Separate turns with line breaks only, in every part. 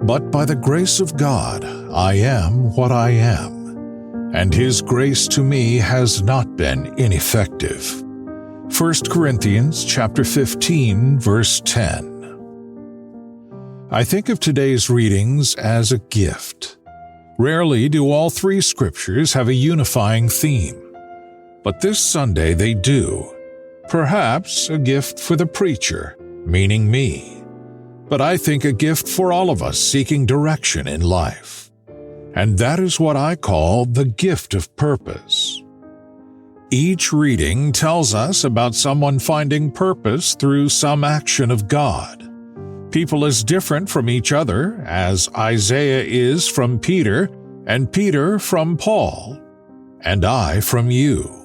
But by the grace of God, I am what I am, and His grace to me has not been ineffective. 1 Corinthians chapter 15, verse 10. I think of today's readings as a gift. Rarely do all three scriptures have a unifying theme, but this Sunday they do. Perhaps a gift for the preacher, meaning me, but I think a gift for all of us seeking direction in life. And that is what I call the gift of purpose. Each reading tells us about someone finding purpose through some action of God. People as different from each other as Isaiah is from Peter, and Peter from Paul, and I from you.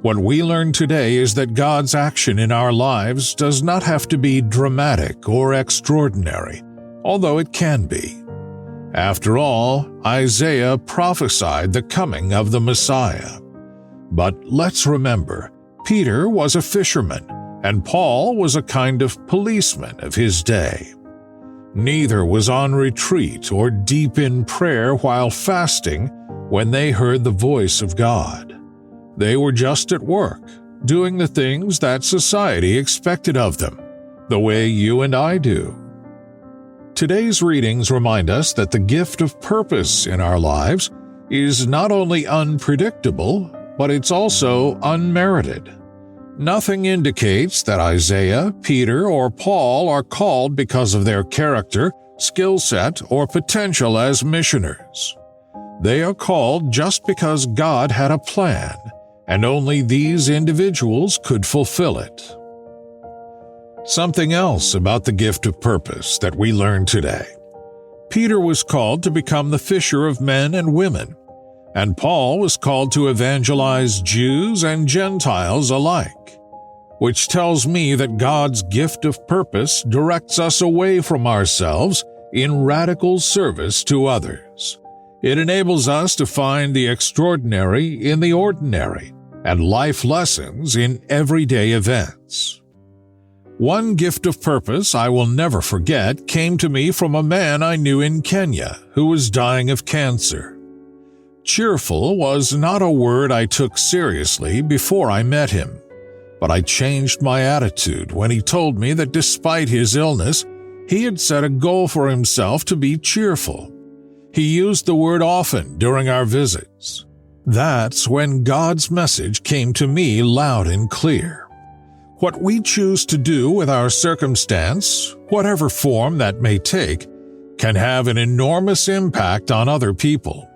What we learn today is that God's action in our lives does not have to be dramatic or extraordinary, although it can be. After all, Isaiah prophesied the coming of the Messiah. But let's remember, Peter was a fisherman, and Paul was a kind of policeman of his day. Neither was on retreat or deep in prayer while fasting when they heard the voice of God. They were just at work, doing the things that society expected of them, the way you and I do. Today's readings remind us that the gift of purpose in our lives is not only unpredictable, but it's also unmerited. Nothing indicates that Isaiah, Peter, or Paul are called because of their character, skill set, or potential as missioners. They are called just because God had a plan, and only these individuals could fulfill it. Something else about the gift of purpose that we learn today. Peter was called to become the fisher of men and women, and Paul was called to evangelize Jews and Gentiles alike, which tells me that God's gift of purpose directs us away from ourselves in radical service to others. It enables us to find the extraordinary in the ordinary and life lessons in everyday events. One gift of purpose I will never forget came to me from a man I knew in Kenya who was dying of cancer. Cheerful was not a word I took seriously before I met him, but I changed my attitude when he told me that despite his illness, he had set a goal for himself to be cheerful. He used the word often during our visits. That's when God's message came to me loud and clear. What we choose to do with our circumstance, whatever form that may take, can have an enormous impact on other people.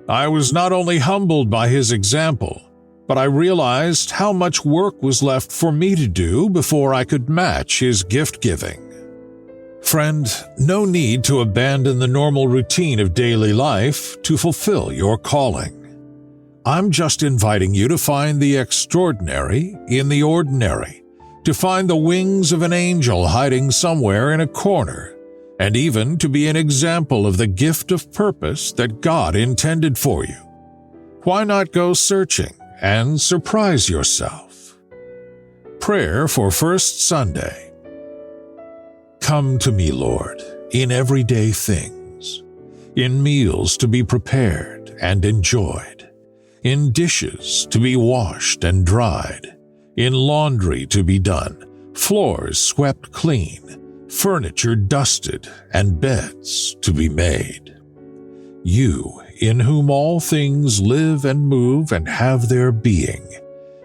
I was not only humbled by his example, but I realized how much work was left for me to do before I could match his gift-giving. Friend, no need to abandon the normal routine of daily life to fulfill your calling. I'm just inviting you to find the extraordinary in the ordinary, to find the wings of an angel hiding somewhere in a corner, and even to be an example of the gift of purpose that God intended for you. Why not go searching and surprise yourself? Prayer for First Sunday. Come to me, Lord, in everyday things, in meals to be prepared and enjoyed, in dishes to be washed and dried, in laundry to be done, floors swept clean, furniture dusted, and beds to be made. You, in whom all things live and move and have their being,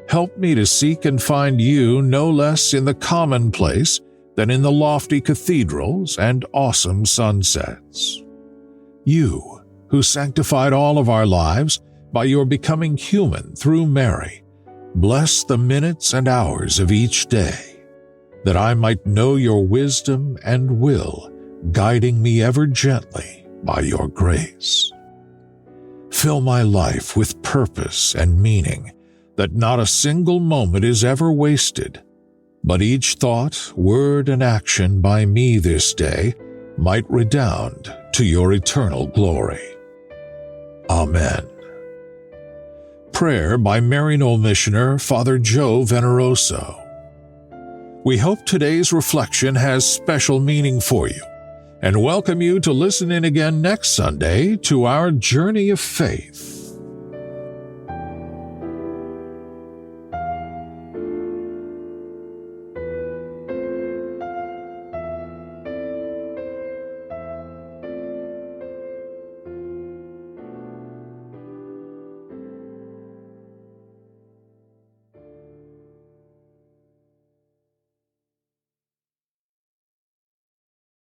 help me to seek and find you no less in the commonplace than in the lofty cathedrals and awesome sunsets. You, who sanctified all of our lives by your becoming human through Mary, bless the minutes and hours of each day, that I might know your wisdom and will, guiding me ever gently by your grace. Fill my life with purpose and meaning, that not a single moment is ever wasted, but each thought, word, and action by me this day might redound to your eternal glory. Amen. Prayer by Maryknoll Missioner Father Joe Veneroso. We hope today's reflection has special meaning for you. and welcome you to listen in again next Sunday to our journey of faith.